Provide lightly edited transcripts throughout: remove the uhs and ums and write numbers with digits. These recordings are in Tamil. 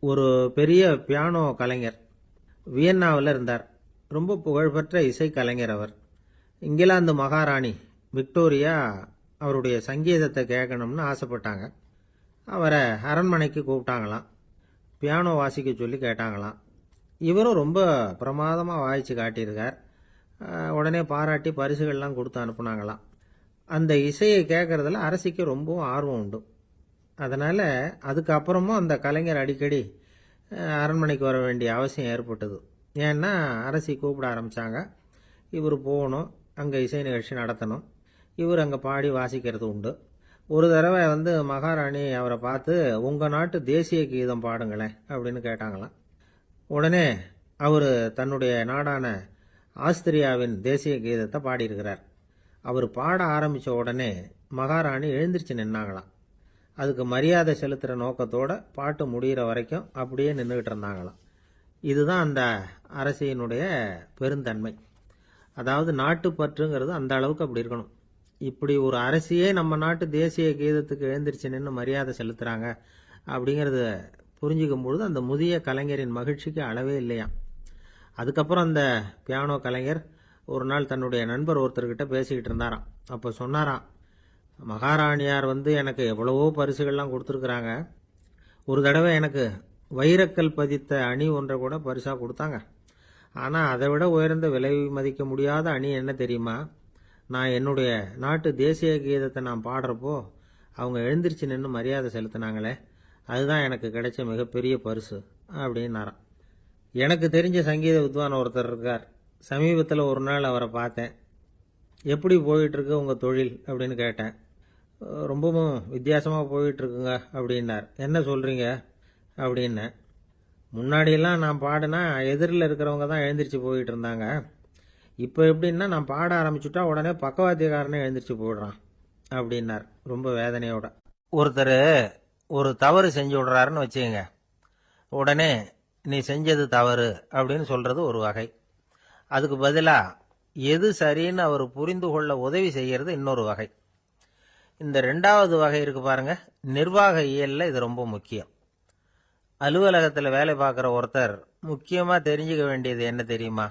ஒரு பெரிய பியானோ கலைஞர் வியன்னாவில் இருந்தார். ரொம்ப புகழ்பெற்ற இசை கலைஞர் அவர். இங்கிலாந்து மகாராணி விக்டோரியா அவருடைய சங்கீதத்தை கேட்கணும்னு ஆசைப்பட்டாங்க. அவரை அரண்மனைக்கு கூப்பிட்டாங்களாம். பியானோ வாசிக்க சொல்லி கேட்டாங்களாம். இவரும் ரொம்ப பிரமாதமாக வாசித்து காட்டியிருக்கார். உடனே பாராட்டி பரிசுகள்லாம் கொடுத்து அனுப்புனாங்களாம். அந்த இசையை கேட்கறதுல அரசிக்கு ரொம்பவும் ஆர்வம் உண்டு. அதனால் அதுக்கப்புறமும் அந்த கலைஞர் அடிக்கடி அரண்மனைக்கு வர வேண்டிய அவசியம் ஏற்பட்டது. ஏன்னா அரசி கூப்பிட ஆரம்பித்தாங்க. இவர் போகணும், அங்கே இசை நிகழ்ச்சி நடத்தணும். இவர் அங்கே பாடி வாசிக்கிறது உண்டு. ஒரு தடவை மகாராணி அவரை பார்த்து, உங்கள் நாட்டு தேசிய கீதம் பாடுங்களேன் அப்படின்னு கேட்டாங்களாம். உடனே அவர் தன்னுடைய நாடான ஆஸ்திரியாவின் தேசிய கீதத்தை பாடியிருக்கிறார். அவர் பாட ஆரம்பித்த உடனே மகாராணி எழுந்திரிச்சு நின்னாங்களாம். அதுக்கு மரியாதை செலுத்துகிற நோக்கத்தோடு பாட்டு முடிகிற வரைக்கும் அப்படியே நின்றுக்கிட்டு இருந்தாங்களாம். இதுதான் அந்த அரசியினுடைய பெருந்தன்மை. அதாவது நாட்டுப்பற்றுங்கிறது அந்த அளவுக்கு அப்படி இருக்கணும். இப்படி ஒரு அரசியே நம்ம நாட்டு தேசிய கீதத்துக்கு எழுந்திரிச்சு நின்று மரியாதை செலுத்துகிறாங்க அப்படிங்கிறத புரிஞ்சிக்கும் பொழுது அந்த முதிய கலைஞரின் மகிழ்ச்சிக்கு அளவே இல்லையாம். அதுக்கப்புறம் அந்த பியானோ கலைஞர் ஒரு நாள் தன்னுடைய நண்பர் ஒருத்தர்கிட்ட பேசிக்கிட்டு இருந்தாராம். அப்போ சொன்னாராம், மகாராணியார் எனக்கு எவ்வளவோ பரிசுகள்லாம் கொடுத்துருக்குறாங்க. ஒரு தடவை எனக்கு வைரக்கல் பதித்த அணி ஒன்றை கூட பரிசாக கொடுத்தாங்க. ஆனால் அதை விட உயர்ந்த விலை மதிக்க முடியாத அணி என்ன தெரியுமா? நான் என்னுடைய நாட்டு தேசிய கீதத்தை நான் பாடுறப்போ அவங்க எழுந்திரிச்சு நின்று மரியாதை செலுத்தினாங்களே, அதுதான் எனக்கு கிடைச்ச மிகப்பெரிய பரிசு அப்படின்னாராம். எனக்கு தெரிஞ்ச சங்கீத வித்வான் ஒருத்தர் இருக்கார். சமீபத்தில் ஒரு நாள் அவரை பார்த்தேன். எப்படி போயிட்டுருக்கு உங்கள் தொழில் அப்படின்னு கேட்டேன். ரொம்பவும் வித்தியாசமாக போயிட்டுருக்குங்க அப்படின்னார். என்ன சொல்கிறீங்க அப்படின்னேன். முன்னாடியெல்லாம் நான் பாடினா எதிரில் இருக்கிறவங்க தான் எழுந்திரிச்சு போயிட்டு இருந்தாங்க. இப்போ எப்படின்னா நான் பாட ஆரம்பிச்சுட்டா உடனே பக்கவாத்தியக்காரனே எழுந்திரிச்சு போயிடுறான் அப்படின்னார் ரொம்ப வேதனையோட. ஒருத்தர் ஒரு தவறு செஞ்சு விடுறாருன்னு வச்சுக்கோங்க. உடனே நீ செஞ்சது தவறு அப்படின்னு சொல்கிறது ஒரு வகை. அதுக்கு பதிலாக எது சரின்னு அவர் புரிந்து கொள்ள உதவி செய்கிறது இன்னொரு வகை. இந்த ரெண்டாவது வகை இருக்கு பாருங்க, நிர்வாக இயல்ல இது ரொம்ப முக்கியம். அலுவலகத்தில் வேலை பார்க்குற ஒருத்தர் முக்கியமாக தெரிஞ்சுக்க வேண்டியது என்ன தெரியுமா?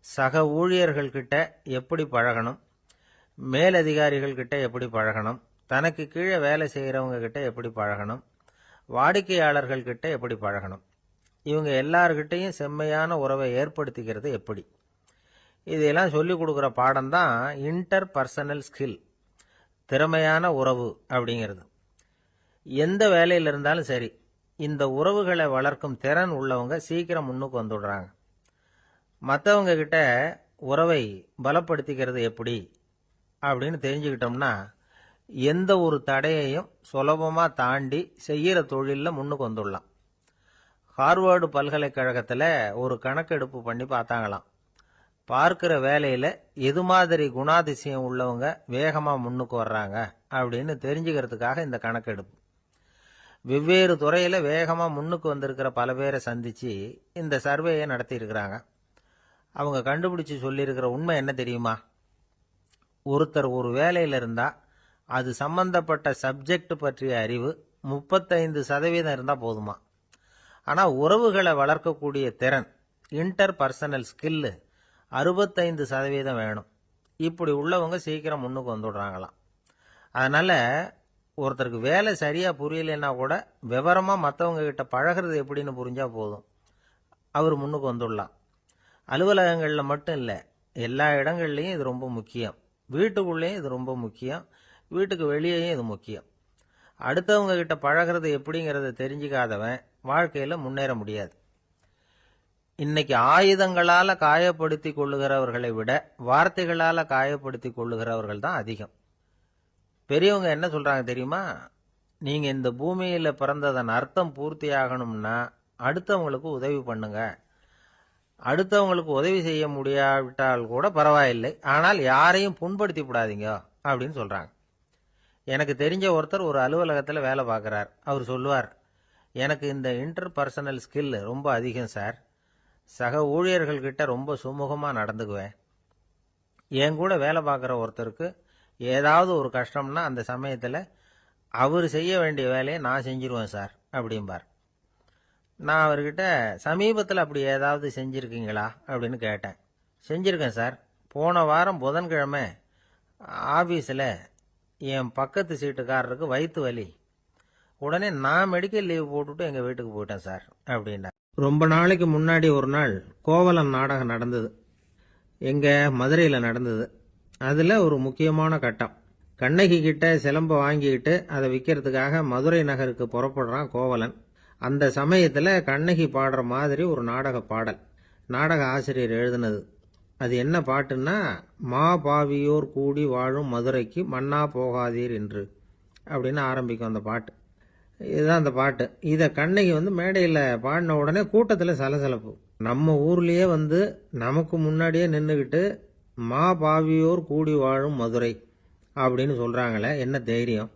சக ஊழியர்கள்கிட்ட எப்படி பழகணும், மேலதிகாரிகள்கிட்ட எப்படி பழகணும், தனக்கு கீழே வேலை செய்கிறவங்க கிட்ட எப்படி பழகணும், வாடிக்கையாளர்கள்கிட்ட எப்படி பழகணும், இவங்க எல்லார்கிட்டையும் செம்மையான உறவை ஏற்படுத்திக்கிறது எப்படி, இதையெல்லாம் சொல்லிக் கொடுக்குற பாடம் தான் இன்டர் பர்சனல் ஸ்கில், திறமையான உறவு அப்படிங்கிறது. எந்த வேலையில் இருந்தாலும் சரி, இந்த உறவுகளை வளர்க்கும் திறன் உள்ளவங்க சீக்கிரம் முன்னுக்கு வந்துடுறாங்க. மற்றவங்க கிட்ட உறவை பலப்படுத்திக்கிறது எப்படி அப்படின்னு தெரிஞ்சுக்கிட்டோம்னா எந்த ஒரு தடையையும் சுலபமாக தாண்டி செய்கிற தொழிலில் முன்னுக்கு வந்துடலாம். ஹார்வர்டு பல்கலைக்கழகத்தில் ஒரு கணக்கெடுப்பு பண்ணி பார்த்தாங்களாம். பார்க்குற வேலையில் எது மாதிரி குணாதிசயம் உள்ளவங்க வேகமாக முன்னுக்கு வர்றாங்க அப்படின்னு தெரிஞ்சுக்கிறதுக்காக இந்த கணக்கெடுப்பு. வெவ்வேறு துறையில் வேகமாக முன்னுக்கு வந்திருக்கிற பல பேரை சந்தித்து இந்த சர்வேயை நடத்தியிருக்கிறாங்க. அவங்க கண்டுபிடிச்சி சொல்லியிருக்கிற உண்மை என்ன தெரியுமா? ஒருத்தர் ஒரு வேலையில் இருந்தால் அது சம்பந்தப்பட்ட சப்ஜெக்ட் பற்றிய அறிவு 35% இருந்தால் போதுமா. ஆனால் உறவுகளை வளர்க்கக்கூடிய திறன், இன்டர் பர்சனல் ஸ்கில்லு 65% வேணும். இப்படி உள்ளவங்க சீக்கிரம் முன்னுக்கு வந்துடுறாங்களாம். அதனால் ஒருத்தருக்கு வேலை சரியாக புரியலைன்னா கூட விவரமாக மற்றவங்க கிட்ட பழகிறது எப்படின்னு புரிஞ்சால் போதும், அவர் முன்னுக்கு வந்துடலாம். அலுவலகங்களில் மட்டும் இல்லை, எல்லா இடங்கள்லையும் இது ரொம்ப முக்கியம். வீட்டுக்குள்ளேயும் இது ரொம்ப முக்கியம், வீட்டுக்கு வெளியேயும் இது முக்கியம். அடுத்தவங்க கிட்ட பழகிறது எப்படிங்கிறத தெரிஞ்சுக்காதவன் வாழ்க்கையில் முன்னேற முடியாது. இன்னைக்கு ஆயுதங்களால் காயப்படுத்தி கொள்ளுகிறவர்களை விட வார்த்தைகளால் காயப்படுத்தி கொள்ளுகிறவர்கள் தான் அதிகம். பெரியவங்க என்ன சொல்கிறாங்க தெரியுமா? நீங்கள் இந்த பூமியில் பிறந்ததன் அர்த்தம் பூர்த்தி ஆகணும்னா அடுத்தவங்களுக்கு உதவி பண்ணுங்க. அடுத்தவங்களுக்கு உதவி செய்ய முடியாவிட்டால் கூட பரவாயில்லை, ஆனால் யாரையும் புண்படுத்தி விடாதீங்க அப்படின்னு சொல்கிறாங்க. எனக்கு தெரிஞ்ச ஒருத்தர் ஒரு அலுவலகத்தில் வேலை பார்க்குறார். அவர் சொல்லுவார், எனக்கு இந்த இன்டர் பர்சனல் ஸ்கில் ரொம்ப அதிகம் சார். சக ஊழியர்கள்கிட்ட ரொம்ப சுமூகமாக நடந்துக்குவேன். என் கூட வேலை பார்க்குற ஒருத்தருக்கு ஏதாவது ஒரு கஷ்டம்னா அந்த சமயத்தில் அவர் செய்ய வேண்டிய வேலையை நான் செஞ்சிருவேன் சார் அப்படிம்பார். நான் அவர்கிட்ட சமீபத்தில் அப்படி ஏதாவது செஞ்சுருக்கீங்களா அப்படின்னு கேட்டேன். செஞ்சுருக்கேன் சார். போன வாரம் புதன்கிழமை ஆஃபீஸில் என் பக்கத்து சீட்டுக்காரருக்கு வயிற்று வலி. உடனே நான் மெடிக்கல் லீவ் போட்டுட்டு எங்கள் வீட்டுக்கு போயிட்டேன் சார் அப்படின்னா. ரொம்ப நாளைக்கு முன்னாடி ஒரு நாள் கோவலன் நாடகம் நடந்தது. எங்கள் மதுரையில் நடந்தது. அதில் ஒரு முக்கியமான கட்டம். கண்ணகி கிட்ட சிலம்ப வாங்கிக்கிட்டு அதை விற்கிறதுக்காக மதுரை நகருக்கு புறப்படுறான் கோவலன். அந்த சமயத்தில் கண்ணகி பாடுற மாதிரி ஒரு நாடக பாடல். நாடக ஆசிரியர் எழுதினது. அது என்ன பாட்டுன்னா, மா பாவியோர் கூடி வாழும் மதுரைக்கு மன்னா போகாதீர் என்று அப்படின்னு ஆரம்பிக்கும் அந்த பாட்டு. இதுதான் அந்த பாட்டு. இதை கண்ணகி மேடையில் பாடின உடனே கூட்டத்தில் சலசலப்பு. நம்ம ஊர்லேயே நமக்கு முன்னாடியே நின்றுக்கிட்டு மா பாவியோர் கூடி வாழும் மதுரை அப்படின்னு சொல்கிறாங்களே, என்ன தைரியம்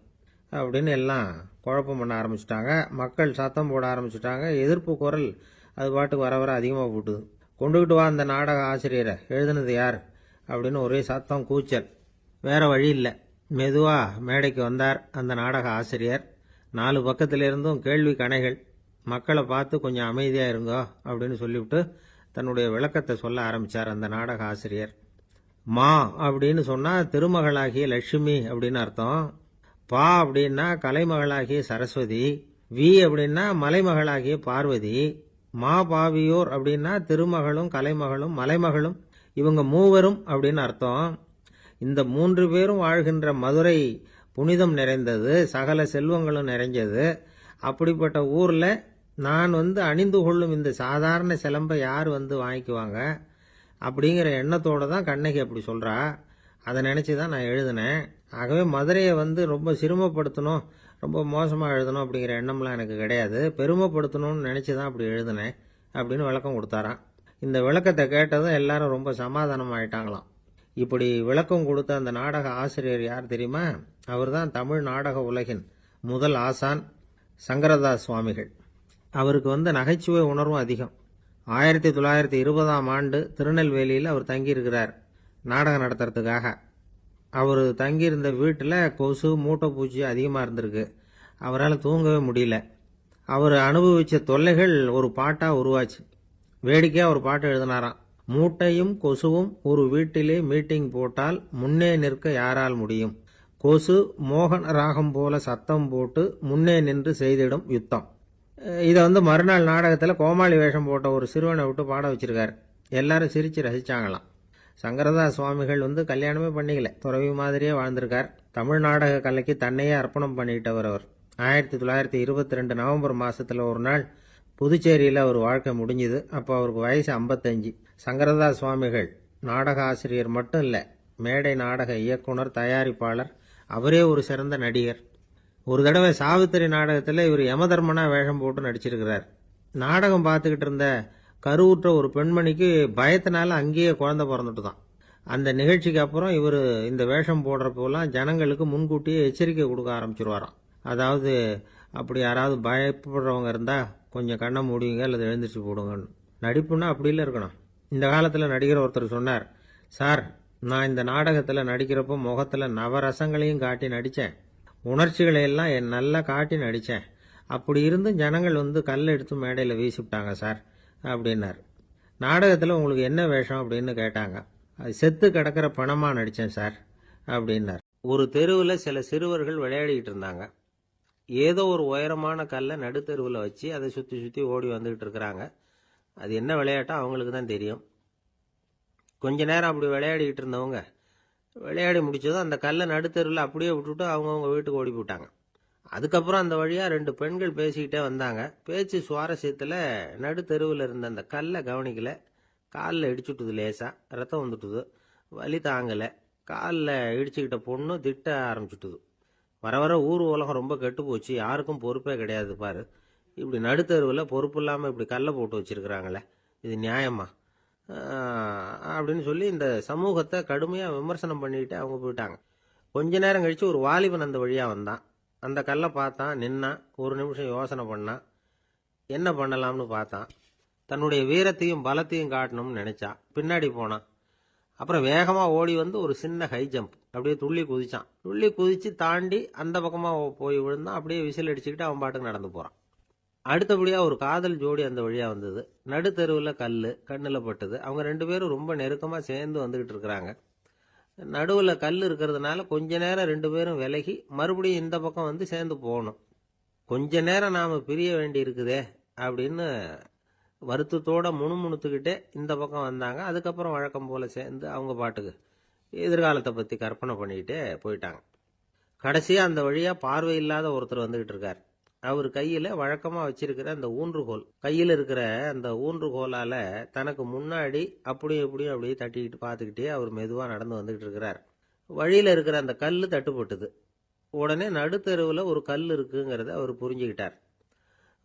அப்படின்னு எல்லாம் குழப்பம் பண்ண ஆரம்பிச்சிட்டாங்க. மக்கள் சத்தம் போட ஆரம்பிச்சிட்டாங்க. எதிர்ப்பு குரல் அது பாட்டுக்கு வர வர அதிகமாக போட்டுது. கொண்டுகிட்டு வா அந்த நாடக ஆசிரியரை, எழுதுனது யார் அப்படின்னு ஒரே சத்தம், கூச்சல். வேற வழி இல்லை. மெதுவாக மேடைக்கு வந்தார் அந்த நாடக ஆசிரியர். 4 பக்கத்திலிருந்தும் கேள்வி கணைகள். மக்களை பார்த்து கொஞ்சம் அமைதியாக இருங்கோ அப்படின்னு சொல்லிவிட்டு தன்னுடைய விளக்கத்தை சொல்ல ஆரம்பித்தார் அந்த நாடக ஆசிரியர். மா அப்படின்னு சொன்னால் திருமகளாகிய லட்சுமி அப்படின்னு அர்த்தம். பா அப்படின்னா கலைமகளாகிய சரஸ்வதி. வி அப்படின்னா மலைமகளாகிய பார்வதி. மா பாவியோர் அப்படின்னா திருமகளும் கலைமகளும் மலைமகளும், இவங்க மூவரும் அப்படின்னு அர்த்தம். இந்த 3 பேரும் வாழ்கின்ற மதுரை புனிதம் நிறைந்தது, சகல செல்வங்களும் நிறைஞ்சது. அப்படிப்பட்ட ஊரில் நான் அணிந்து கொள்ளும் இந்த சாதாரண சிலம்பை யார் வாங்கிக்குவாங்க அப்படிங்கிற எண்ணத்தோடு தான் கண்ணகி அப்படி சொல்கிறா. அதை நினச்சி தான் நான் எழுதினேன். ஆகவே மதுரையை ரொம்ப சிரமப்படுத்தணும், ரொம்ப மோசமாக எழுதணும் அப்படிங்கிற எண்ணம்லாம் எனக்கு கிடையாது. பெருமைப்படுத்தணும்னு நினச்சி தான் அப்படி எழுதினேன் அப்படின்னு விளக்கம் கொடுத்தாராம். இந்த விளக்கத்தை கேட்டதும் எல்லாரும் ரொம்ப சமாதானம் ஆயிட்டாங்களாம். இப்படி விளக்கம் கொடுத்த அந்த நாடக ஆசிரியர் யார் தெரியுமா? அவர் தான் தமிழ் நாடக உலகின் முதல் ஆசான் சங்கரதாஸ் சுவாமிகள். அவருக்கு நகைச்சுவை உணர்வும் அதிகம். 1920ஆம் ஆண்டு திருநெல்வேலியில் அவர் தங்கியிருக்கிறார் நாடகம் நடத்துறதுக்காக. அவர் தங்கியிருந்த வீட்டில் கொசு மூட்டைப்பூச்சி அதிகமாக இருந்திருக்கு. அவரால் தூங்கவே முடியல. அவர் அனுபவித்த தொல்லைகள் ஒரு பாட்டாக உருவாச்சு. வேடிக்கையாக ஒரு பாட்டு எழுதினாராம். மூட்டையும் கொசுவும் ஒரு வீட்டிலே மீட்டிங் போட்டால் முன்னே நிற்க யாரால் முடியும்? கொசு மோகன ராகம் போல சத்தம் போட்டு முன்னே நின்று செய்திடும் யுத்தம். இதை மறுநாள் நாடகத்தில் கோமாளி வேஷம் போட்ட ஒரு சிறுவனை விட்டு பாட வச்சிருக்காரு. எல்லாரும் சிரித்து ரசிச்சாங்களாம். சங்கரதாஸ் சுவாமிகள் கல்யாணமே பண்ணிக்கல, துறவி மாதிரியே வாழ்ந்திருக்கார். தமிழ் நாடக கலைக்கு தன்னையே அர்ப்பணம் பண்ணிட்டவர் அவர். 1922 நவம்பர் மாதத்தில் ஒரு நாள் புதுச்சேரியில் அவர் வாழ்க்கை முடிஞ்சுது. அப்போ அவருக்கு வயசு 55. சங்கரதாஸ் சுவாமிகள் நாடக ஆசிரியர் மட்டும் இல்லை, மேடை நாடக இயக்குனர், தயாரிப்பாளர். அவரே ஒரு சிறந்த நடிகர். ஒரு தடவை சாவித்திரி நாடகத்தில் இவர் யமதர்மனா வேஷம் போட்டு நடிச்சிருக்கிறார். நாடகம் பார்த்துக்கிட்டு இருந்த கருவுற்ற ஒரு பெண்மணிக்கு பயத்தினால அங்கேயே குழந்தை பிறந்துட்டு தான். அந்த நிகழ்ச்சிக்கு அப்புறம் இவர் இந்த வேஷம் போடுறப்போலாம் ஜனங்களுக்கு முன்கூட்டியே எச்சரிக்கை கொடுக்க ஆரம்பிச்சிருவாராம். அதாவது அப்படி யாராவது பயப்படுறவங்க இருந்தால் கொஞ்சம் கண்ணை மூடிங்க அல்லது எழுந்திரிச்சு போடுங்கன்னு. நடிப்புன்னா அப்படில இருக்கணும். இந்த காலத்தில் நடிகர் ஒருத்தர் சொன்னார், சார் நான் இந்த நாடகத்தில் நடிக்கிறப்போ முகத்தில் நவரசங்களையும் காட்டி நடித்தேன், உணர்ச்சிகளை எல்லாம் நல்லா காட்டி நடித்தேன். அப்படி இருந்தும் ஜனங்கள் கல்லை எடுத்து மேடையில் வீசிவிட்டாங்க சார் அப்படின்னார். நாடகத்தில் உங்களுக்கு என்ன வேஷம் அப்படின்னு கேட்டாங்க. அது செத்து கிடக்கிற பணமாக நடித்தேன் சார் அப்படின்னார். ஒரு தெருவில் சில சிறுவர்கள் விளையாடிக்கிட்டு இருந்தாங்க. ஏதோ ஒரு உயரமான கல்லை நடுத்தெருவில் வச்சு அதை சுற்றி சுற்றி ஓடி வந்துக்கிட்டு இருக்கிறாங்க. அது என்ன விளையாட்டோ அவங்களுக்கு தான் தெரியும். கொஞ்ச நேரம் அப்படி விளையாடிக்கிட்டு இருந்தவங்க விளையாடி முடிச்சதும் அந்த கல்லை நடுத்தெருவில் அப்படியே விட்டுட்டு அவங்கவுங்க வீட்டுக்கு ஓடி போட்டாங்க. அதுக்கப்புறம் அந்த வழியாக 2 பெண்கள் பேசிக்கிட்டே வந்தாங்க. பேச்சு சுவாரஸ்யத்தில் நடுத்தெருவில் இருந்த அந்த கல்லை கவனிக்கல. காலில் இடிச்சுட்டுது, லேசாக ரத்தம் வந்துட்டுது, வலி தாங்கலை. காலில் இடிச்சுக்கிட்ட பொண்ணு திட்ட ஆரம்பிச்சுட்டுது. வர வர ஊர் உலகம் ரொம்ப கெட்டு போச்சு, யாருக்கும் பொறுப்பே கிடையாது பாரு, இப்படி நடுத்தெருவில் பொறுப்பு இல்லாமல் இப்படி கல்லை போட்டு வச்சிருக்கிறாங்களே, இது நியாயமா அப்படின்னு சொல்லி இந்த சமூகத்தை கடுமையாக விமர்சனம் பண்ணிக்கிட்டு அவங்க போயிட்டாங்க. கொஞ்ச நேரம் கழித்து ஒரு வாலிபன் அந்த வழியாக வந்தான். அந்த கல்லை பார்த்தான், நின்னான். ஒரு நிமிஷம் யோசனை பண்ணான். என்ன பண்ணலாம்னு பார்த்தான். தன்னுடைய வீரத்தையும் பலத்தையும் காட்டணும்னு நினைச்சான். பின்னாடி போனான். அப்புறம் வேகமாக ஓடி ஒரு சின்ன ஹை ஜம்ப், அப்படியே துள்ளி குதிச்சான். துள்ளி குதிச்சு தாண்டி அந்த பக்கமாக போய் விழுந்தான். அப்படியே விசில் அடிச்சுக்கிட்டு அவன் பாட்டுக்கு நடந்து போகிறான். அடுத்தபடியா ஒரு காதல் ஜோடி அந்த வழியா வந்தது. நடுத்தெருவுல கண்ணுல பட்டது. அவங்க 2 பேரும் ரொம்ப நெருக்கமா சேர்ந்து வந்துகிட்டு இருக்கிறாங்க. நடுவுல கல் இருக்கிறதுனால கொஞ்ச நேரம் 2 பேரும் விலகி மறுபடியும் இந்த பக்கம் வந்து சேர்ந்து போகணும். கொஞ்ச நேரம் நாம பிரிய வேண்டி இருக்குதே அப்படின்னு வருத்தத்தோட முணுமுணுத்துக்கிட்டே இந்த பக்கம் வந்தாங்க. அதுக்கப்புறம் வழக்கம் போல சேர்ந்து அவங்க பாட்டுக்கு எதிர்காலத்தை பத்தி கற்பனை பண்ணிக்கிட்டே போயிட்டாங்க. கடைசியா அந்த வழியா பார்வை இல்லாத ஒருத்தர் வந்துகிட்டு இருக்கார். அவர் கையில வழக்கமா வச்சிருக்கிற அந்த ஊன்றுகோல், கையில இருக்கிற அந்த ஊன்றுகோலால தனக்கு முன்னாடி அப்படியும் இப்படியும் அப்படியே தட்டிக்கிட்டு பார்த்துக்கிட்டே அவர் மெதுவா நடந்து வந்துகிட்டு இருக்கிறார். வழியில இருக்கிற அந்த கல்லு தட்டுப்பட்டது. உடனே நடுத்தெருவுல ஒரு கல் இருக்குங்கிறத அவர் புரிஞ்சுக்கிட்டார்.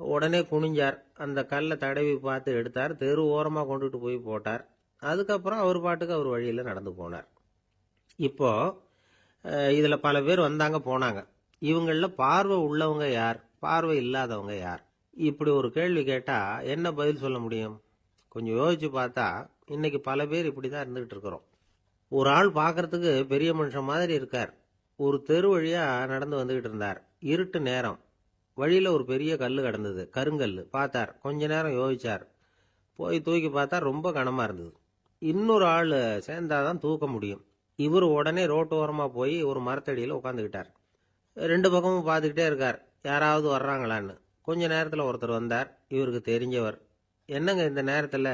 உடனே குனிஞ்சார். அந்த கல்லை தடவி பார்த்து எடுத்தார். தெரு ஓரமா கொண்டுட்டு போய் போட்டார். அதுக்கப்புறம் அவர் பாட்டுக்கு அவர் வழியில நடந்து போனார். இப்போ இதுல பல பேர் வந்தாங்க போனாங்க. இவங்கள பார்வை உள்ளவங்க யார், பார்வை இல்லாதவங்க யார்? இப்படி ஒரு கேள்வி கேட்டா என்ன பதில் சொல்ல முடியும்? கொஞ்சம் யோசிச்சு பார்த்தா இன்னைக்கு பல பேர் இப்படிதான் இருந்துகிட்டு இருக்கிறோம். ஒரு ஆள் பார்க்கறதுக்கு பெரிய மனுஷன் மாதிரி இருக்கார். ஒரு தெரு வழியா நடந்து வந்துகிட்டு இருந்தார். இருட்டு நேரம். வழியில ஒரு பெரிய கல்லு கிடந்தது, கருங்கல்லு. பார்த்தார். கொஞ்ச நேரம் யோசிச்சார். போய் தூக்கி பார்த்தா ரொம்ப கனமா இருந்தது. இன்னொரு ஆள் சேர்ந்தாதான் தூக்க முடியும். இவர் உடனே ரோட்டு ஓரமா போய் ஒரு மரத்தடியில உட்காந்துக்கிட்டார். 2 பக்கமும் பார்த்துக்கிட்டே இருக்கார், யாராவது வர்றாங்களான்னு. கொஞ்ச நேரத்துல ஒருத்தர் வந்தார். இவருக்கு தெரிஞ்சவர். என்னங்க இந்த நேரத்துல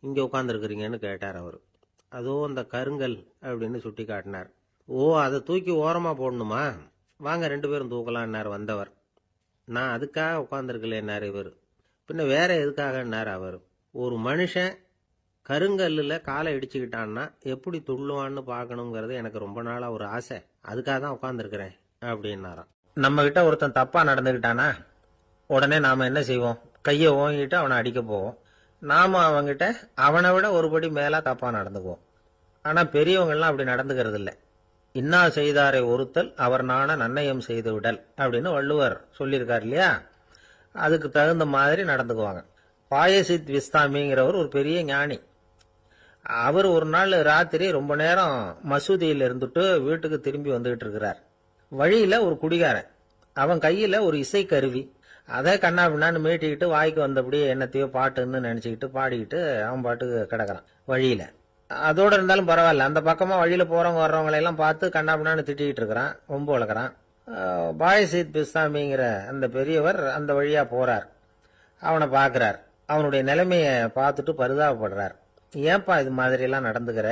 இங்க உட்காந்துருக்கிறீங்கன்னு கேட்டார் அவர். அதோ அந்த கருங்கல் அப்படின்னு சுட்டி காட்டினார். ஓ, அதை தூக்கி ஓரமா போடணுமா? வாங்க 2 பேரும் தூக்கலான்னார் வந்தவர். நான் அதுக்காக உட்காந்துருக்கலேன்னார் இவர். பின்ன வேற எதுக்காகன்னார் அவர். ஒரு மனுஷன் கருங்கல்லுல காலை இடிச்சுக்கிட்டான்னா எப்படி துள்ளுவான்னு பார்க்கணுங்கிறது எனக்கு ரொம்ப நாளா ஒரு ஆசை. அதுக்காக தான் உட்காந்துருக்கிறேன் அப்படின்னாராம். நம்ம கிட்ட ஒருத்தன் தப்பா நடந்துக்கிட்டானா உடனே நாம என்ன செய்வோம்? கையை ஓங்கிட்டு அவனை அடிக்க போவோம். நாம அவங்கிட்ட அவனை விட ஒருபடி மேலா தப்பா நடந்துக்குவோம். ஆனா பெரியவங்கெல்லாம் அப்படி நடந்துக்கிறது இல்லை. இன்னா செய்தாரை ஒருத்தல் அவர் நாண நன்னயம் செய்து விடல் அப்படின்னு வள்ளுவர் சொல்லியிருக்காரு இல்லையா? அதுக்கு தகுந்த மாதிரி நடந்துக்குவாங்க. பாயசித் விஸ்தாமிங்கிறவர் ஒரு பெரிய ஞானி. அவர் ஒரு நாள் ராத்திரி ரொம்ப நேரம் மசூதியில் இருந்துட்டு வீட்டுக்கு திரும்பி வந்துகிட்டு இருக்கிறார். வழியில ஒரு குடிகாரன். அவன் கையில ஒரு இசை கருவி. அதை கண்ணா பின்னான்னு மீட்டிக்கிட்டு வாய்க்கு வந்தபடியே என்னத்தையோ பாட்டுன்னு நினைச்சுக்கிட்டு பாடிக்கிட்டு அவன் பாட்டுக்கு கிடக்குறான் வழியில. அதோட இருந்தாலும் பரவாயில்ல, அந்த பக்கமா வழியில போறவங்க வர்றவங்களை எல்லாம் பார்த்து கண்ணா பின்னான்னு திட்டிக்கிட்டு இருக்கிறான், ரொம்ப வளர்க்குறான். பாயசித் பிஸ்தாமிங்கிற அந்த பெரியவர் அந்த வழியா போறார். அவனை பார்க்கிறார். அவனுடைய நிலைமைய பார்த்துட்டு பரிதாபப்படுறார். ஏன்பா இது மாதிரி எல்லாம் நடந்துக்கிற,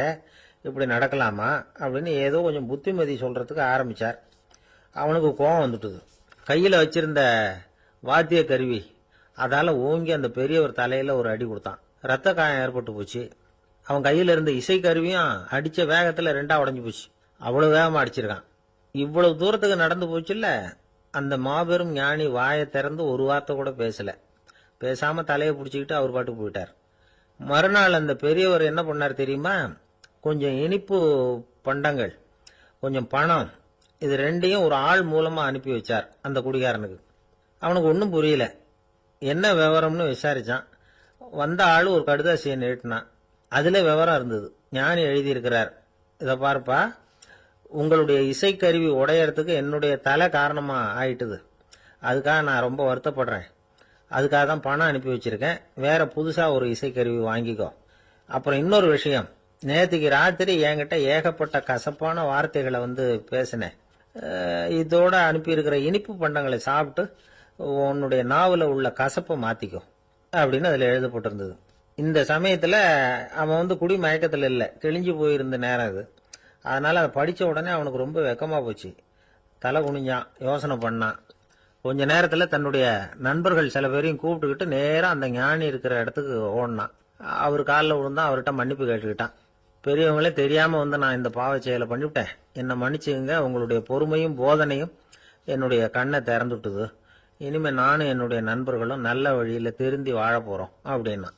இப்படி நடக்கலாமா அப்படின்னு ஏதோ கொஞ்சம் புத்திமதி சொல்றதுக்கு ஆரம்பிச்சார். அவனுக்கு கோபம் வந்துட்டுது. கையில வச்சிருந்த வாத்திய கருவி அதால ஓங்கி அந்த பெரியவர் தலையில ஒரு அடி கொடுத்தான். ரத்த காயம் ஏற்பட்டு போச்சு. அவன் கையில இருந்த இசை கருவியும் அடிச்ச வேகத்துல 2ஆ உடைஞ்சு போச்சு. அவ்வளவு வேகமா அடிச்சிருக்கான். இவ்வளவு தூரத்துக்கு நடந்து போச்சுல்ல, அந்த மாபெரும் ஞானி வாயை திறந்து ஒரு வார்த்தை கூட பேசல. பேசாம தலையை பிடிச்சிக்கிட்டு அவர் பாட்டுக்கு போயிட்டார். மறுநாள் அந்த பெரியவர் என்ன பண்ணார் தெரியுமா? கொஞ்சம் இனிப்பு பண்டங்கள், கொஞ்சம் பணம், இது 2ஐயும் ஒரு ஆள் மூலமா அனுப்பி வச்சார் அந்த குடிகாரனுக்கு. அவனுக்கு ஒன்றும் புரியல. என்ன விவரம்னு விசாரிச்சான். வந்த ஆள் ஒரு கடுதாசியை நீட்டினான். அதுல விவரம் இருந்தது. ஞானி எழுதியிருக்கிறார், இதை பார்ப்பா, உங்களுடைய இசைக்கருவி உடையறதுக்கு என்னுடைய தலை காரணமா ஆயிட்டுது. அதுக்காக நான் ரொம்ப வருத்தப்படுறேன். அதுக்காக தான் பணம் அனுப்பி வச்சிருக்கேன். வேற புதுசா ஒரு இசைக்கருவி வாங்கிக்கோ. அப்புறம் இன்னொரு விஷயம், நேற்றுக்கு ராத்திரி என்கிட்ட ஏகப்பட்ட கசப்பான வார்த்தைகளை வந்து பேசினேன். இதோட அனுப்பியிருக்கிற இனிப்பு பண்டங்களை சாப்பிட்டு உன்னுடைய நாவல உள்ள கசப்பை மாத்திக்கோ அப்படின்னு அதுல எழுதப்பட்டிருந்தது. இந்த சமயத்துல அவன் வந்து குடி மயக்கத்துல இல்லை, கிழிஞ்சு போயிருந்த நேரம் அது. அதனால அதை படிச்ச உடனே அவனுக்கு ரொம்ப வெக்கமா போச்சு. தலை குனிஞ்சான், யோசனை பண்ணான். கொஞ்ச நேரத்துல தன்னுடைய நண்பர்கள் சில பேரையும் கூப்பிட்டுக்கிட்டு நேரம் அந்த ஞானி இருக்கிற இடத்துக்கு ஓடினான். அவர் காலில் விழுந்தான். அவர்கிட்ட மன்னிப்பு கேட்டுக்கிட்டான். பெரியவங்களே தெரியாம வந்து நான் இந்த பாவ செயலை பண்ணிவிட்டேன், என்னை மன்னிச்சுங்க. உங்களுடைய பொறுமையும் போதனையும் என்னுடைய கண்ணை திறந்துட்டுது. இனிமே நானும் என்னுடைய நண்பர்களும் நல்ல வழியில திருந்தி வாழ போறோம் அப்படின்னா.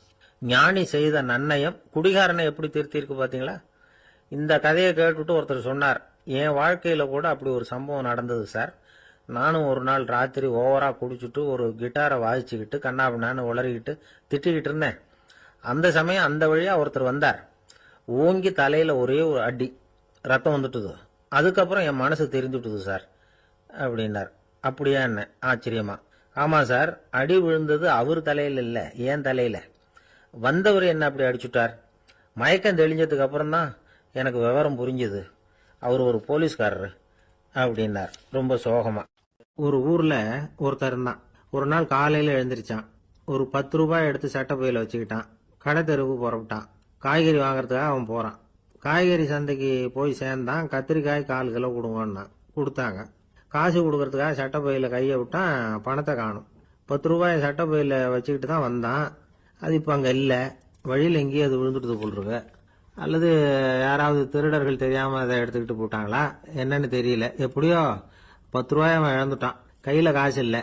ஞானி செய்த நன்னயம் குடிகாரனை எப்படி திருத்திருக்கு பாத்தீங்களா? இந்த கதையை கேட்டுட்டு ஒருத்தர் சொன்னார், என் வாழ்க்கையில கூட அப்படி ஒரு சம்பவம் நடந்தது சார். நானும் ஒரு நாள் ராத்திரி ஓவரா குடிச்சுட்டு ஒரு கிட்டாரை வாசிச்சுக்கிட்டு கண்ணாபின்னான்னு உளறிக்கிட்டு திட்டிக்கிட்டு இருந்தேன். அந்த சமயம் அந்த வழியா ஒருத்தர் வந்தார். ஓங்கி தலையில ஒரே ஒரு அடி, ரத்தம் வந்துட்டுது. அதுக்கப்புறம் என் மனசு தெரிஞ்சுட்டுது சார் அப்படின்னார். அப்படியா? என்ன ஆச்சரியமா? ஆமாம் சார், அடி விழுந்தது அவர் தலையில் இல்லை, ஏன் தலையில். வந்தவர் என்ன அப்படி அடிச்சுட்டார். மயக்கம் தெளிஞ்சதுக்கு அப்புறம்தான் எனக்கு விவரம் புரிஞ்சுது. அவர் ஒரு போலீஸ்காரரு அப்படின்னார் ரொம்ப சோகமா. ஒரு ஊர்ல ஒருத்தர் இருந்தான். ஒரு நாள் காலையில எழுந்திருச்சான். ஒரு 10 ரூபாய் எடுத்து சட்டை பையில வச்சுக்கிட்டான். கடை தெருவுக்கு புறப்பட்டான். காய்கறி வாங்கறதுக்காக அவன் போறான். காய்கறி சந்தைக்கு போய் சேர்ந்தான். கத்திரிக்காய் 1/4 கிலோ கொடுங்கன்னா கொடுத்தாங்க. காசு கொடுக்கறதுக்காக சட்டை பையில கையை விட்டான். பணத்தை காணும். 10 ரூபாய் சட்டை பையில வச்சுக்கிட்டு தான் வந்தான். அது இப்ப அங்க இல்ல. வழியில் எங்கேயும் அது விழுந்துட்டு போல் இருக்கு. அல்லது யாராவது திருடர்கள் தெரியாம அதை எடுத்துக்கிட்டு போட்டாங்களா என்னன்னு தெரியல. எப்படியோ 10 ரூபாய் அவன் இழந்துட்டான். கையில காசு இல்லை.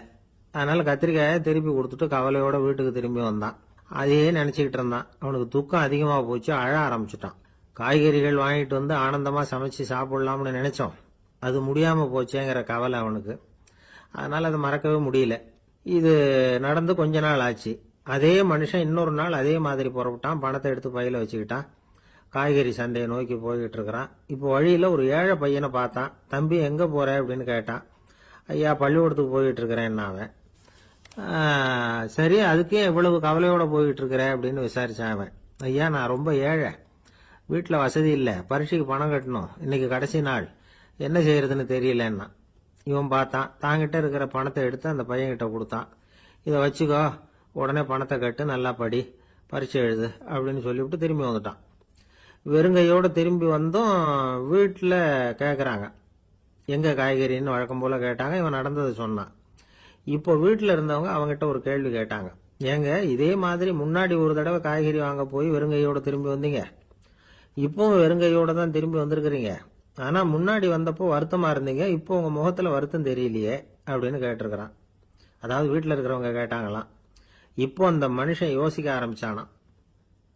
அதனால கத்திரிக்காயை திருப்பி கொடுத்துட்டு கவலையோட வீட்டுக்கு திரும்பி வந்தான். அதையே நினைச்சுக்கிட்டு இருந்தான். அவனுக்கு துக்கம் அதிகமா போச்சு. அழ ஆரம்பிச்சுட்டான். காய்கறிகள் வாங்கிட்டு வந்து ஆனந்தமா சமைச்சு சாப்பிடலாம்னு நினைச்சோம். அது முடியாம போச்சேங்கிற கவலை அவனுக்கு. அதனால அதை மறக்கவே முடியல. இது நடந்து கொஞ்ச நாள் ஆச்சு. அதே மனுஷன் இன்னொரு நாள் அதே மாதிரி புறப்பட்டான். பணத்தை எடுத்து பையில வச்சுக்கிட்டான். காய்கறி சந்தையை நோக்கி போய்கிட்டு இருக்கிறான். இப்போ வழியில ஒரு ஏழை பையனை பார்த்தான். தம்பி எங்க போற அப்படின்னு கேட்டான். ஐயா, பள்ளிக்கூடத்துக்கு போயிட்டு இருக்கிறேன் அவன். சரி, அதுக்கே இவ்வளவு கவலையோட போயிட்டு இருக்கிற அப்படின்னு விசாரிச்சான் அவன். ஐயா, நான் ரொம்ப ஏழை, வீட்டில் வசதி இல்லை, பரீட்சைக்கு பணம் கட்டணும், இன்னைக்கு கடைசி நாள், என்ன செய்யறதுன்னு தெரியலன்னா. இவன் பார்த்தான். தாங்கிட்ட இருக்கிற பணத்தை எடுத்து அந்த பையன்கிட்ட கொடுத்தான். இதை வச்சுக்கோ, உடனே பணத்தை கட்டு, நல்லா படி, பரீட்சை எழுது அப்படின்னு சொல்லிவிட்டு திரும்பி வந்துட்டான். வெறுங்கையோட திரும்பி வந்தோம். வீட்டில் கேட்குறாங்க எங்க காய்கறின்னு வழக்கம் போல கேட்டாங்க. இவன் நடந்ததை சொன்னான். இப்போ வீட்டில் இருந்தவங்க அவங்ககிட்ட ஒரு கேள்வி கேட்டாங்க. ஏங்க, இதே மாதிரி முன்னாடி ஒரு தடவை காய்கறி வாங்க போய் வெறுங்கையோட திரும்பி வந்தீங்க, இப்பவும் வெறுங்கையோட தான் திரும்பி வந்திருக்கிறீங்க. ஆனா முன்னாடி வந்தப்போ வருத்தமா இருந்தீங்க, இப்போ உங்க முகத்துல வருத்தம் தெரியலையே அப்படின்னு கேட்டிருக்கிறான். அதாவது வீட்டில் இருக்கிறவங்க கேட்டாங்களாம். இப்போ அந்த மனுஷன் யோசிக்க ஆரம்பிச்சானாம்.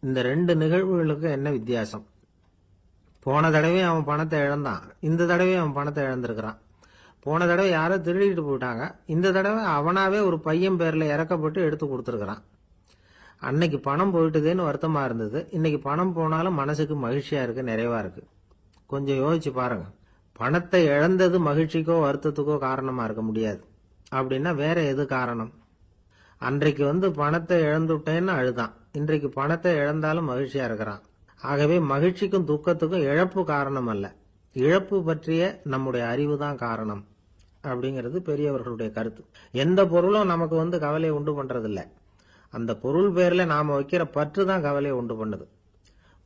இந்த 2 நிகழ்வுகளுக்கு என்ன வித்தியாசம்? போன தடவை அவன் பணத்தை இழந்தான், இந்த தடவை அவன் பணத்தை இழந்திருக்கிறான். போன தடவை யாரோ திருடிட்டு போயிட்டாங்க, இந்த தடவை அவனாவே ஒரு பையன் பேர்ல இறக்கப்பட்டு எடுத்து கொடுத்துருக்கிறான். அன்னைக்கு பணம் போயிட்டுதுன்னு வருத்தமா இருந்தது, இன்னைக்கு பணம் போனாலும் மனசுக்கு மகிழ்ச்சியா இருக்கு, நிறைவா இருக்கு. கொஞ்சம் யோசிச்சு பாருங்க. பணத்தை இழந்தது மகிழ்ச்சிக்கோ வருத்தத்துக்கோ காரணமா இருக்க முடியாது. அப்படின்னா வேற எது காரணம்? அன்றைக்கு பணத்தை இழந்துட்டேன்னு அழுதான், இன்றைக்கு பணத்தை இழந்தாலும் மகிழ்ச்சியா இருக்கிறான். ஆகவே மகிழ்ச்சிக்கும் துக்கத்துக்கும் இழப்பு காரணம் அல்ல, இழப்பு பற்றிய நம்முடைய அறிவு தான் காரணம் அப்படிங்கிறது பெரியவர்களுடைய கருத்து. எந்த பொருளும் நமக்கு கவலையை உண்டு பண்றதில்ல, அந்த பொருள் பேர்ல நாம வைக்கிற பற்று தான் கவலையை உண்டு பண்ணுது.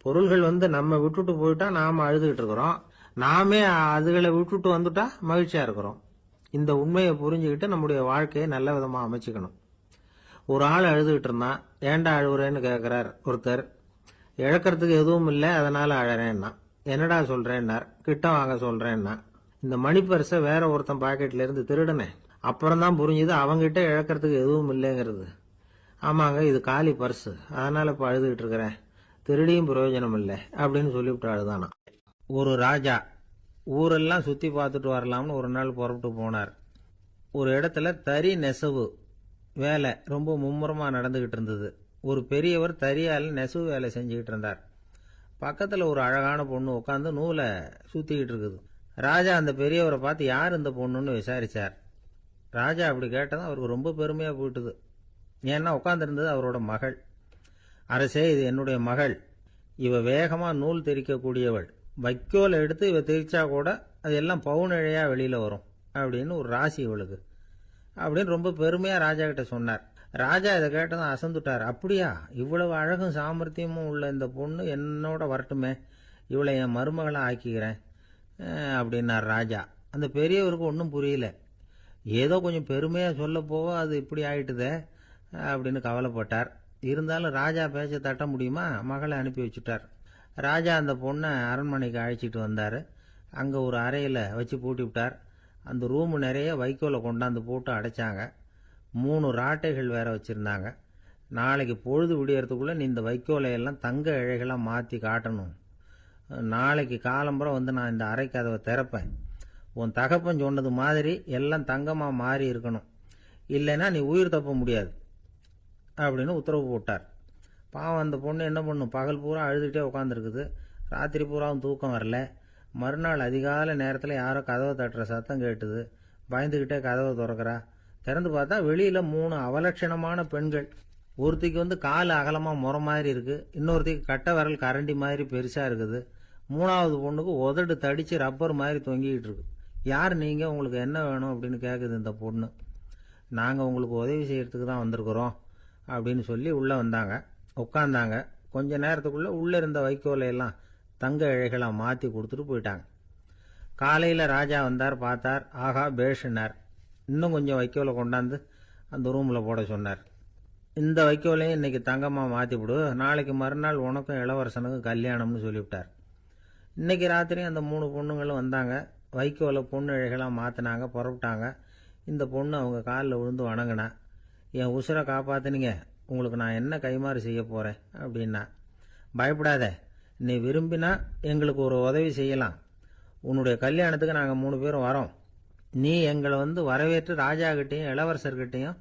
பொருள்கள் நம்ம விட்டுட்டு போயிட்டா நாம அழுதுகிட்டு இருக்கிறோம், நாமே அதுகளை விட்டுட்டு வந்துட்டா மகிழ்ச்சியா இருக்கிறோம். இந்த உண்மையை புரிஞ்சுக்கிட்டு நம்முடைய வாழ்க்கையை நல்ல விதமா அமைச்சுக்கணும். ஒரு ஆள் அழுதுகிட்டு இருந்தான். ஏண்டா அழுகுறேன்னு கேட்கிறார் ஒருத்தர். இழக்கிறதுக்கு எதுவும் இல்லை, அதனால அழறேன்னா. என்னடா சொல்றேன்னார். கிட்ட வாங்க சொல்றேன்னா. இந்த மணி பர்ஸை வேற ஒருத்தன் பாக்கெட்ல இருந்து திருடுனேன், அப்புறம் தான் புரிஞ்சுது அவங்கிட்ட இழக்கிறதுக்கு எதுவும் இல்லைங்கிறது. ஆமாங்க, இது காலி பர்ஸ், அதனால இப்ப அழுதுகிட்டு இருக்கிறேன், திருடியும் பிரயோஜனம் இல்லை அப்படின்னு சொல்லிவிட்டு அழுதானா. ஒரு ராஜா ஊரெல்லாம் சுத்தி பார்த்துட்டு வரலாம்னு ஒரு நாள் புறப்பட்டு போனார். ஒரு இடத்துல தறி நெசவு வேலை ரொம்ப மும்முரமா நடந்துகிட்டு இருந்தது. ஒரு பெரியவர் தறியால் நெசவு வேலை செஞ்சுக்கிட்டு இருந்தார். பக்கத்துல ஒரு அழகான பொண்ணு உட்காந்து நூலை சுத்திக்கிட்டு இருக்குது. ராஜா அந்த பெரியவரை பார்த்து யார் இந்த பொண்ணுன்னு விசாரிச்சார். ராஜா அப்படி கேட்டதும் அவருக்கு ரொம்ப பெருமையா போயிட்டுது. ஏன்னா உட்காந்துருந்தது அவரோட மகள். அரசே, இது என்னுடைய மகள், இவ வேகமா நூல் தெரிக்கக்கூடியவள், வைக்கோல் எடுத்து இவ தெரிச்சா கூட அது எல்லாம் பவுனிழையா வெளியில வரும் அப்படின்னு ஒரு ராசி இவளுக்கு அப்படின்னு ரொம்ப பெருமையா ராஜா கிட்ட சொன்னார். ராஜா இதை கேட்டதும் அசந்துட்டார். அப்படியா, இவ்வளவு அழகும் சாமர்த்தியமும் உள்ள இந்த பொண்ணு என்னோட வரட்டுமே, இவளை என் மருமகளை ஆக்கிக்கிறேன் அப்படின்னார் ராஜா. அந்த பெரியவருக்கு ஒன்றும் புரியல. ஏதோ கொஞ்சம் பெருமையா சொல்ல போவ அது இப்படி ஆயிட்டுதே அப்படின்னு கவலைப்பட்டார். இருந்தாலும் ராஜா பேச்ச தட்ட முடியுமா, மகளை அனுப்பி வச்சுட்டார். ராஜா அந்த பொண்ணை அரண்மனைக்கு அழைச்சிட்டு வந்தார். அங்கே ஒரு அறையில் வச்சு பூட்டி விட்டார். அந்த ரூமு நிறைய வைக்கோலை கொண்டாந்து போட்டு அடைச்சாங்க. 3 ராட்டைகள் வேற வச்சுருந்தாங்க. நாளைக்கு பொழுது விடியறதுக்குள்ளே நீ இந்த வைக்கோலையெல்லாம் தங்க இழைகளாக மாற்றி காட்டணும். நாளைக்கு காலம்புறம் நான் இந்த அறை கதவை திறப்பேன். உன் தகப்பன் சொன்னது மாதிரி எல்லாம் தங்கமாக மாறி இருக்கணும், இல்லைன்னா நீ உயிர் தப்ப முடியாது அப்படின்னு உத்தரவு போட்டார். பாவம் அந்த பொண்ணு என்ன பண்ணும், பகல் பூரா அழுதுகிட்டே உட்காந்துருக்குது, ராத்திரி பூராவும் தூக்கம் வரல. மறுநாள் அதிகாலை நேரத்தில் யாரோ கதவை தட்டுற சத்தம் கேட்டுது. பயந்துக்கிட்டே கதவை திறக்கிறா. திறந்து பார்த்தா வெளியில் 3 அவலட்சணமான பெண்கள். ஒருத்திக்கு கால் அகலமாக முறை மாதிரி இருக்குது, இன்னொருத்திக்கு கட்டை விரல் கரண்டி மாதிரி பெருசாக இருக்குது, மூணாவது பொண்ணுக்கு உதடு தடித்து ரப்பர் மாதிரி தொங்கிக்கிட்டு இருக்கு. யார் நீங்கள், உங்களுக்கு என்ன வேணும் அப்படின்னு கேட்குது இந்த பொண்ணு. நாங்கள் உங்களுக்கு உதவி செய்கிறதுக்கு தான் வந்திருக்கிறோம் அப்படின்னு சொல்லி உள்ளே வந்தாங்க, உட்காந்தாங்க. கொஞ்ச நேரத்துக்குள்ளே உள்ளே இருந்த வைக்கோலையெல்லாம் தங்க இழைகளாக மாற்றி கொடுத்துட்டு போயிட்டாங்க. காலையில் ராஜா வந்தார், பார்த்தார், ஆகா பேஷுனார். இன்னும் கொஞ்சம் வைக்கோலை கொண்டாந்து அந்த ரூமில் போட சொன்னார். இந்த வைக்கோலையும் இன்னைக்கு தங்கமாக மாற்றிவிடு, நாளைக்கு மறுநாள் உனக்கும் இளவரசனுக்கும் கல்யாணம்னு சொல்லிவிட்டார். இன்னைக்கு ராத்திரி அந்த 3 பொண்ணுங்களும் வந்தாங்க, வைக்கோலை பொண்ணு இழைகளாக மாற்றினாங்க, புறப்பட்டாங்க. இந்த பொண்ணு அவங்க காலில் விழுந்து வணங்கினா. என் உசுரை காப்பாற்றினீங்க, உங்களுக்கு நான் என்ன கைமாறு செய்ய போகிறேன் அப்படின்னா. பயப்படாத, நீ விரும்பினா எங்களுக்கு ஒரு உதவி செய்யலாம். உன்னுடைய கல்யாணத்துக்கு நாங்கள் 3 பேரும் வரோம். நீ எங்களை வரவேற்று ராஜாக்கிட்டையும் இளவரசர்கிட்டையும்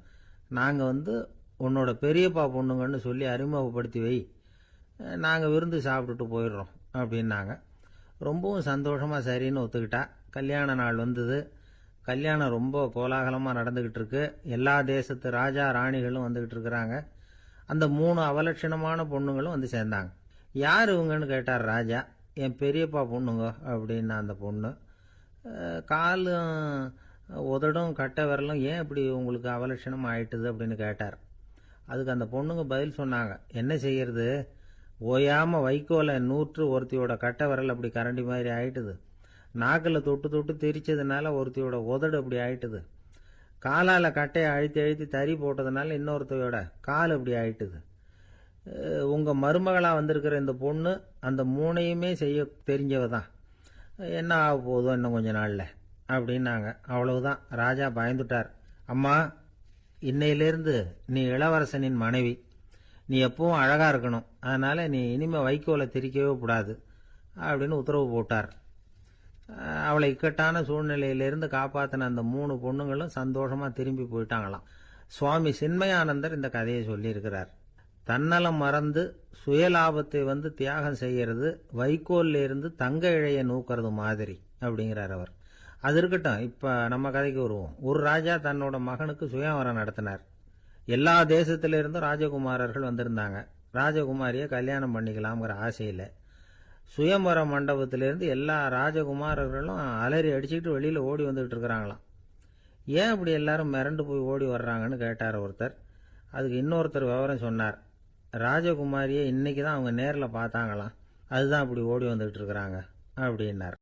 நாங்கள் உன்னோட பெரியப்பா பொண்ணுங்கன்னு சொல்லி அறிமுகப்படுத்தி வை, நாங்கள் விருந்து சாப்பிட்டுட்டு போயிடுறோம் அப்படின்னாங்க. ரொம்பவும் சந்தோஷமாக சரின்னு ஒத்துக்கிட்டா. கல்யாண நாள் வந்தது. கல்யாணம் ரொம்ப கோலாகலமாக நடந்துக்கிட்டு இருக்கு. எல்லா தேசத்து ராஜா ராணிகளும் வந்துக்கிட்டு இருக்கிறாங்க. அந்த 3 அவலட்சணமான பொண்ணுங்களும் சேர்ந்தாங்க. யார் இவங்கன்னு கேட்டார் ராஜா. என் பெரியப்பா பொண்ணுங்க அப்படின்னா அந்த பொண்ணு. காலும் உதடும் கட்டை விரலும் ஏன் இப்படி உங்களுக்கு அவலட்சணம் ஆயிட்டுது அப்படின்னு கேட்டார். அதுக்கு அந்த பொண்ணுங்க பதில் சொன்னாங்க. என்ன செய்யறது, ஓயாமல் வைக்கோலை நூற்று ஒருத்தியோட கட்டை விரல் அப்படி கரண்டி மாதிரி ஆயிட்டுது, நாக்கில் தொட்டு தொட்டு திரிச்சதுனால ஒருத்தியோட உதடு அப்படி ஆயிட்டுது, காலால் கட்டையை அழுத்தி அழுத்தி தறி போட்டதுனால இன்னொருத்தையோட கால் அப்படி ஆயிட்டுது. உங்கள் மருமகளாக வந்திருக்கிற இந்த பொண்ணு அந்த 3ஐயுமே செய்ய தெரிஞ்சவ தான். என்ன ஆக போதும் இன்னும் கொஞ்ச நாளில் அப்படின்னாங்க. அவ்வளவுதான். ராஜா பயந்துட்டார். அம்மா, இன்னையிலேருந்து நீ இளவரசனின் மனைவி, நீ எப்பவும் அழகாக இருக்கணும், அதனால் நீ இனிமேல் வைக்கோலை திரிக்கவே கூடாது அப்படின்னு உத்தரவு போட்டார். அவளை இக்கட்டான சூழ்நிலையிலிருந்து காப்பாற்றின அந்த 3 பொண்ணுங்களும் சந்தோஷமாக திரும்பி போயிட்டாங்களாம். சுவாமி சின்மயானந்தர் இந்த கதையை சொல்லியிருக்கிறார். தன்னலம் மறந்து சுயலாபத்தை தியாகம் செய்யறது வைக்கோல்ல இருந்து தங்க இழைய நூக்கிறது மாதிரி அப்படிங்கிறார் அவர். அது இருக்கட்டும், இப்போ நம்ம கதைக்கு வருவோம். ஒரு ராஜா தன்னோட மகனுக்கு சுயவரம் நடத்தினார். எல்லா தேசத்திலிருந்தும் ராஜகுமாரர்கள் வந்திருந்தாங்க. ராஜகுமாரியை கல்யாணம் பண்ணிக்கலாம்ங்கிற ஆசையில் சுயம்பர மண்டபத்திலிருந்து எல்லா ராஜகுமாரர்களும் அலறி அடிச்சுக்கிட்டு வெளியில் ஓடி வந்துகிட்டு இருக்கிறாங்களாம். ஏன் அப்படி எல்லாரும் மிரண்டு போய் ஓடி வர்றாங்கன்னு கேட்டார் ஒருத்தர். அதுக்கு இன்னொருத்தர் விவரம் சொன்னார். ராஜகுமாரியை இன்னைக்கு தான் அவங்க நேரில் பார்த்தாங்களாம், அதுதான் அப்படி ஓடி வந்துகிட்டு இருக்கிறாங்க அப்படின்னார்.